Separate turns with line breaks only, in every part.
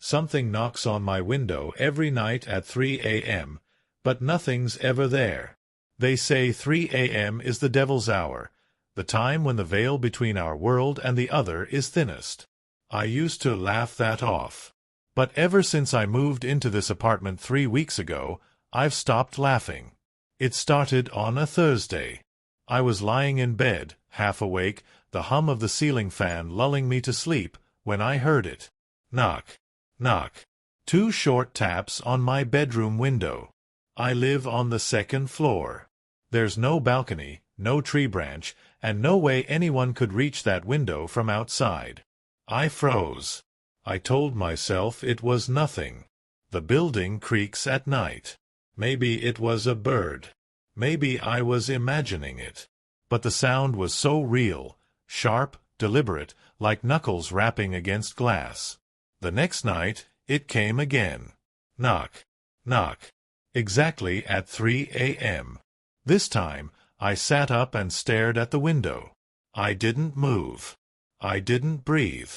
Something knocks on my window every night at 3 a.m., but nothing's ever there. They say 3 a.m. is the devil's hour, the time when the veil between our world and the other is thinnest. I used to laugh that off. But ever since I moved into this apartment 3 weeks ago, I've stopped laughing. It started on a Thursday. I was lying in bed, half awake, the hum of the ceiling fan lulling me to sleep, when I heard it. Knock. Knock. 2 short taps on my bedroom window. I live on the 2nd floor. There's no balcony, no tree branch, and no way anyone could reach that window from outside. I froze. I told myself it was nothing. The building creaks at night. Maybe it was a bird. Maybe I was imagining it. But the sound was so real, sharp, deliberate, like knuckles rapping against glass. The next night, it came again. Knock. Knock. Exactly at 3 a.m. This time, I sat up and stared at the window. I didn't move. I didn't breathe.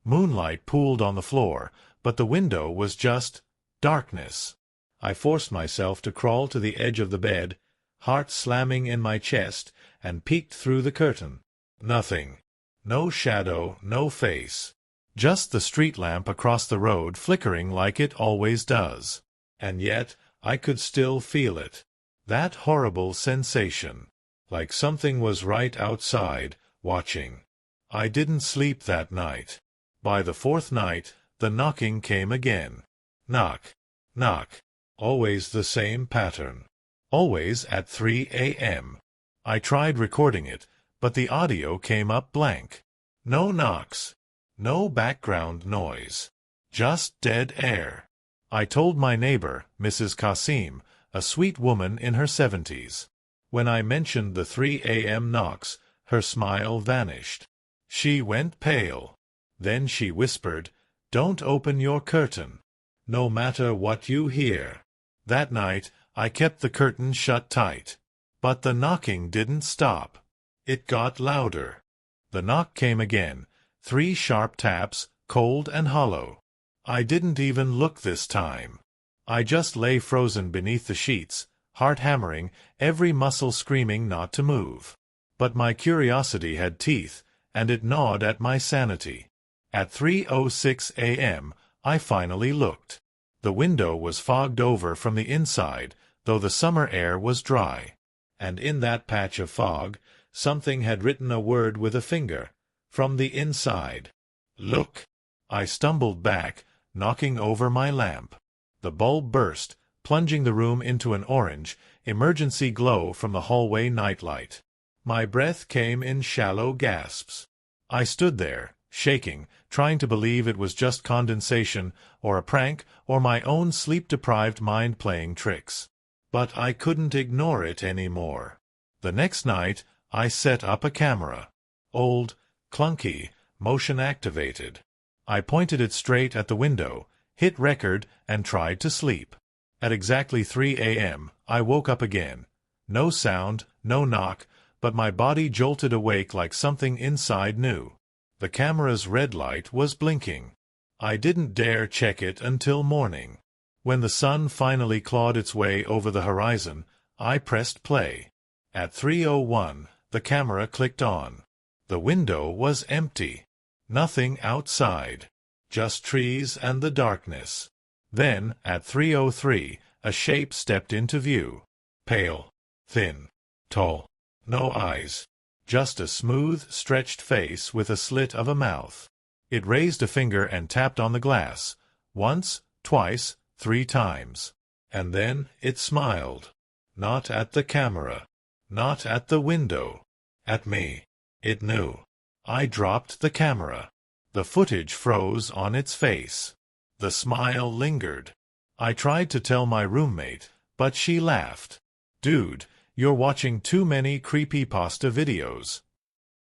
Moonlight pooled on the floor, but the window was just darkness. I forced myself to crawl to the edge of the bed, heart slamming in my chest, and peeked through the curtain. Nothing. No shadow, no face. Just the street lamp across the road flickering like it always does. And yet, I could still feel it. That horrible sensation. Like something was right outside, watching. I didn't sleep that night. By the 4th night, the knocking came again. Knock. Knock. Always the same pattern. Always at 3 a.m. I tried recording it, but the audio came up blank. No knocks. No background noise. Just dead air. I told my neighbor, Mrs. Qasim, a sweet woman in her 70s. When I mentioned the 3 a.m. knocks, her smile vanished. She went pale. Then she whispered, "Don't open your curtain, no matter what you hear." That night, I kept the curtain shut tight. But the knocking didn't stop. It got louder. The knock came again, 3 sharp taps, cold and hollow. I didn't even look this time. I just lay frozen beneath the sheets, heart hammering, every muscle screaming not to move. But my curiosity had teeth, and it gnawed at my sanity. At 3:06 a.m., I finally looked. The window was fogged over from the inside, though the summer air was dry. And in that patch of fog, something had written a word with a finger, from the inside. Look! I stumbled back, knocking over my lamp. The bulb burst, plunging the room into an orange, emergency glow from the hallway nightlight. My breath came in shallow gasps. I stood there, shaking, trying to believe it was just condensation, or a prank, or my own sleep-deprived mind playing tricks. But I couldn't ignore it anymore. The next night, I set up a camera. Old, clunky, motion-activated. I pointed it straight at the window, hit record, and tried to sleep. At exactly 3 a.m., I woke up again. No sound, no knock, but my body jolted awake like something inside knew. The camera's red light was blinking. I didn't dare check it until morning. When the sun finally clawed its way over the horizon, I pressed play. At 3:01, the camera clicked on. The window was empty. Nothing outside. Just trees and the darkness. Then, at 3:03, a shape stepped into view. Pale, thin, tall. No eyes. Just a smooth, stretched face with a slit of a mouth. It raised a finger and tapped on the glass. Once, twice, 3 times. And then it smiled. Not at the camera. Not at the window. At me. It knew. I dropped the camera. The footage froze on its face. The smile lingered. I tried to tell my roommate, but she laughed. "Dude, you're watching too many creepypasta videos."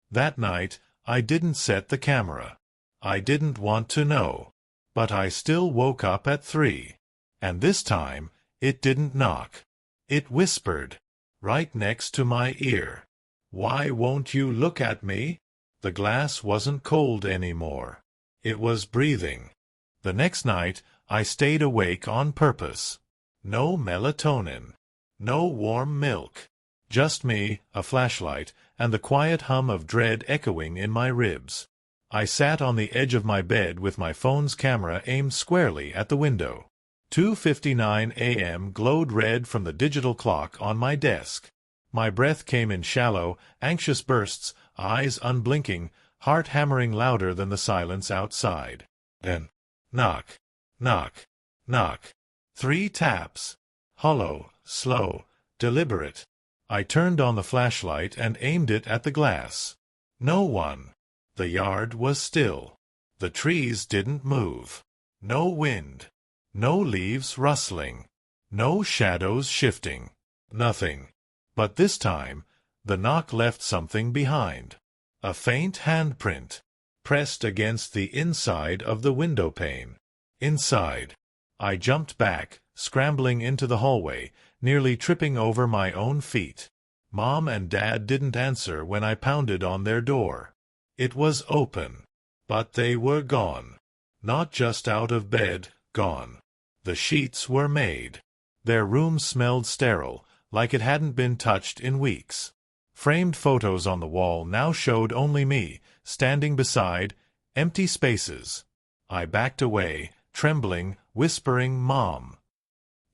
That night, I didn't set the camera. I didn't want to know. But I still woke up at 3. And this time, it didn't knock. It whispered. Right next to my ear. "Why won't you look at me?" The glass wasn't cold anymore. It was breathing. The next night, I stayed awake on purpose. No melatonin. No warm milk. Just me, a flashlight, and the quiet hum of dread echoing in my ribs. I sat on the edge of my bed with my phone's camera aimed squarely at the window. 2:59 a.m. glowed red from the digital clock on my desk. My breath came in shallow, anxious bursts, eyes unblinking, heart hammering louder than the silence outside. Then, knock, knock, knock. 3 taps. Hollow, slow, deliberate. I turned on the flashlight and aimed it at the glass. No one. The yard was still. The trees didn't move. No wind. No leaves rustling. No shadows shifting. Nothing. But this time, the knock left something behind. A faint handprint, pressed against the inside of the window pane. Inside. I jumped back, scrambling into the hallway, nearly tripping over my own feet. Mom and Dad didn't answer when I pounded on their door. It was open. But they were gone. Not just out of bed, gone. The sheets were made. Their room smelled sterile, like it hadn't been touched in weeks. Framed photos on the wall now showed only me, standing beside, empty spaces. I backed away, trembling, whispering, "Mom."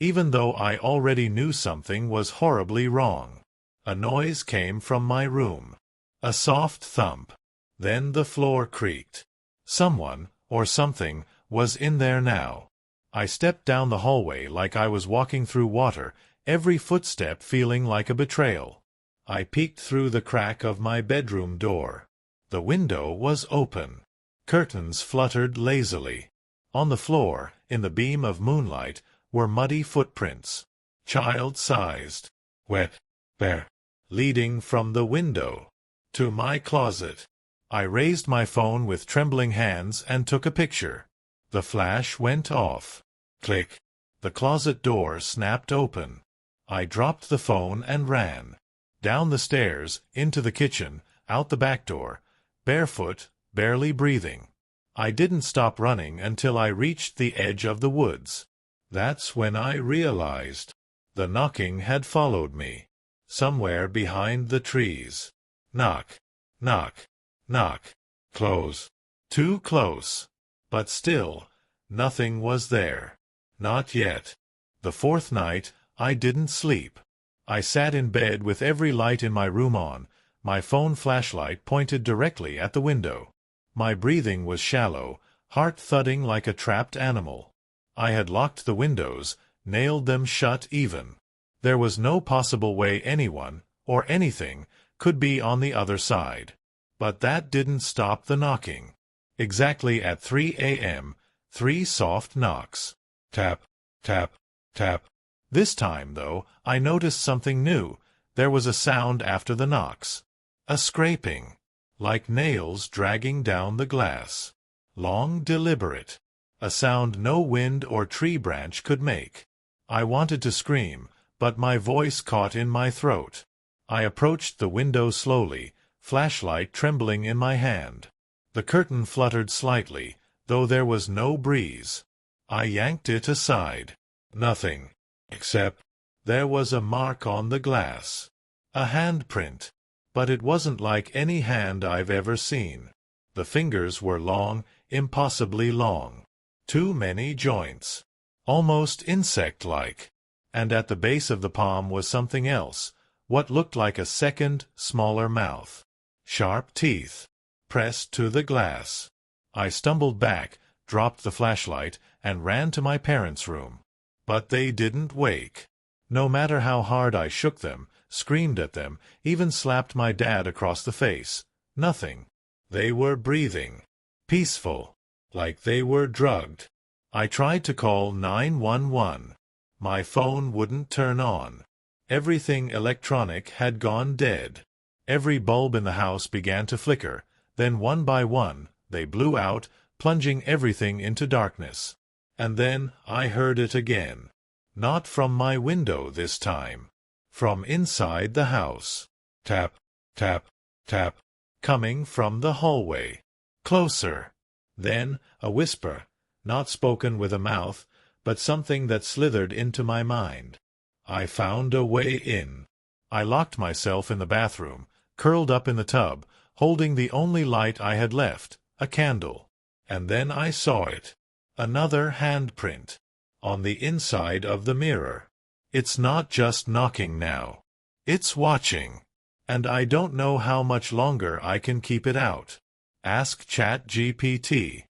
Even though I already knew something was horribly wrong. A noise came from my room. A soft thump. Then the floor creaked. Someone, or something, was in there now. I stepped down the hallway like I was walking through water, every footstep feeling like a betrayal. I peeked through the crack of my bedroom door. The window was open. Curtains fluttered lazily. On the floor, in the beam of moonlight, were muddy footprints. Child-sized. Wet. Bare. Leading from the window. To my closet. I raised my phone with trembling hands and took a picture. The flash went off. Click. The closet door snapped open. I dropped the phone and ran. Down the stairs, into the kitchen, out the back door, barefoot, barely breathing. I didn't stop running until I reached the edge of the woods. That's when I realized. The knocking had followed me. Somewhere behind the trees. Knock. Knock. Knock. Close. Too close. But still, nothing was there. Not yet. The 4th night, I didn't sleep. I sat in bed with every light in my room on, my phone flashlight pointed directly at the window. My breathing was shallow, heart thudding like a trapped animal. I had locked the windows, nailed them shut even. There was no possible way anyone, or anything, could be on the other side. But that didn't stop the knocking. Exactly at 3 a.m., 3 soft knocks. Tap, tap, tap. This time, though, I noticed something new. There was a sound after the knocks. A scraping. Like nails dragging down the glass. Long, deliberate. A sound no wind or tree branch could make. I wanted to scream, but my voice caught in my throat. I approached the window slowly, flashlight trembling in my hand. The curtain fluttered slightly, though there was no breeze. I yanked it aside. Nothing. Except there was a mark on the glass. A handprint. But it wasn't like any hand I've ever seen. The fingers were long, impossibly long. Too many joints. Almost insect-like. And at the base of the palm was something else, what looked like a second, smaller mouth. Sharp teeth. Pressed to the glass. I stumbled back, dropped the flashlight, and ran to my parents' room. But they didn't wake. No matter how hard I shook them, screamed at them, even slapped my dad across the face. Nothing. They were breathing. Peaceful. Like they were drugged. I tried to call 911. My phone wouldn't turn on. Everything electronic had gone dead. Every bulb in the house began to flicker. Then one by one, they blew out, plunging everything into darkness. And then I heard it again. Not from my window this time. From inside the house. Tap, tap, tap. Coming from the hallway. Closer. Then a whisper. not spoken with a mouth, but something that slithered into my mind. I found a way in. I locked myself in the bathroom, curled up in the tub, holding the only light I had left, a candle. And then I saw it. Another handprint. On the inside of the mirror. It's not just knocking now. It's watching. And I don't know how much longer I can keep it out. Ask ChatGPT.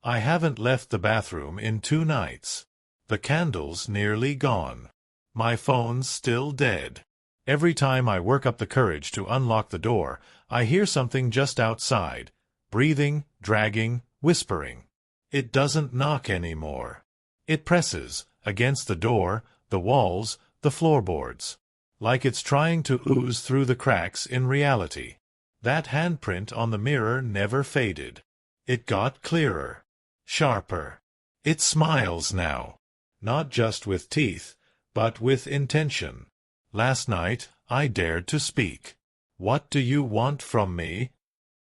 I haven't left the bathroom in 2 nights. The candle's nearly gone. My phone's still dead. Every time I work up the courage to unlock the door, I hear something just outside, breathing, dragging, whispering. It doesn't knock anymore. It presses, against the door, the walls, the floorboards. Like it's trying to ooze through the cracks in reality. That handprint on the mirror never faded. It got clearer. Sharper. It smiles now. Not just with teeth, but with intention. Last night, I dared to speak. "What do you want from me?"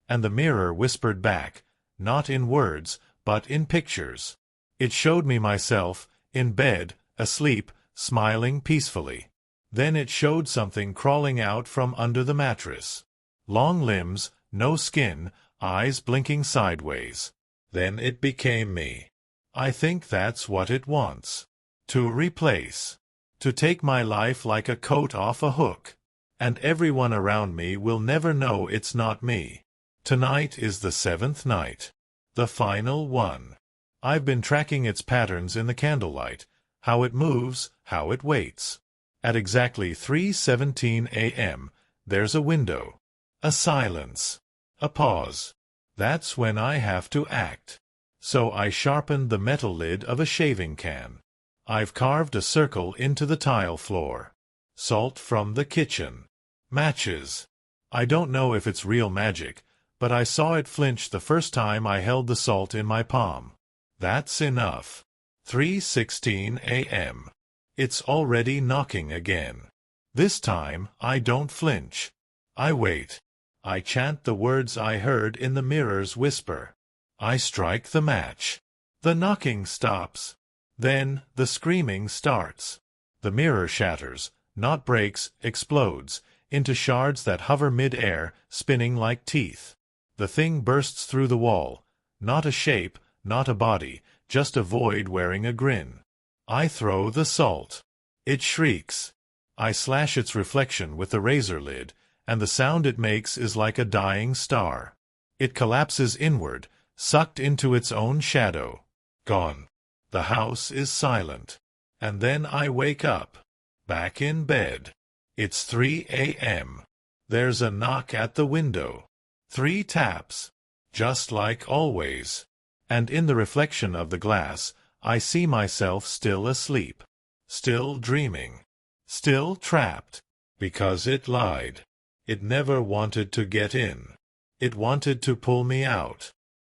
And the mirror whispered back, not in words, but in pictures. It showed me myself, in bed, asleep, smiling peacefully. Then it showed something crawling out from under the mattress. Long limbs, no skin, eyes blinking sideways. Then it became me. I think that's what it wants. To replace. To take my life like a coat off a hook. And everyone around me will never know it's not me. Tonight is the 7th night. The final one. I've been tracking its patterns in the candlelight, how it moves, how it waits. At exactly 3:17 a.m., there's a window. A silence. A pause. That's when I have to act. So I sharpened the metal lid of a shaving can. I've carved a circle into the tile floor. Salt from the kitchen. Matches. I don't know if it's real magic, but I saw it flinch the first time I held the salt in my palm. That's enough. 3:16 a.m. It's already knocking again. This time, I don't flinch. I wait. I chant the words I heard in the mirror's whisper. I strike the match. The knocking stops. Then, the screaming starts. The mirror shatters, not breaks, explodes, into shards that hover mid-air, spinning like teeth. The thing bursts through the wall. Not a shape, not a body, just a void wearing a grin. I throw the salt. It shrieks. I slash its reflection with the razor lid, and the sound it makes is like a dying star. It collapses inward, sucked into its own shadow. Gone. The house is silent. And then I wake up. Back in bed. It's 3 a.m. There's a knock at the window. 3 taps. Just like always. And in the reflection of the glass, I see myself still asleep. Still dreaming. Still trapped. Because it lied. It never wanted to get in. It wanted to pull me out.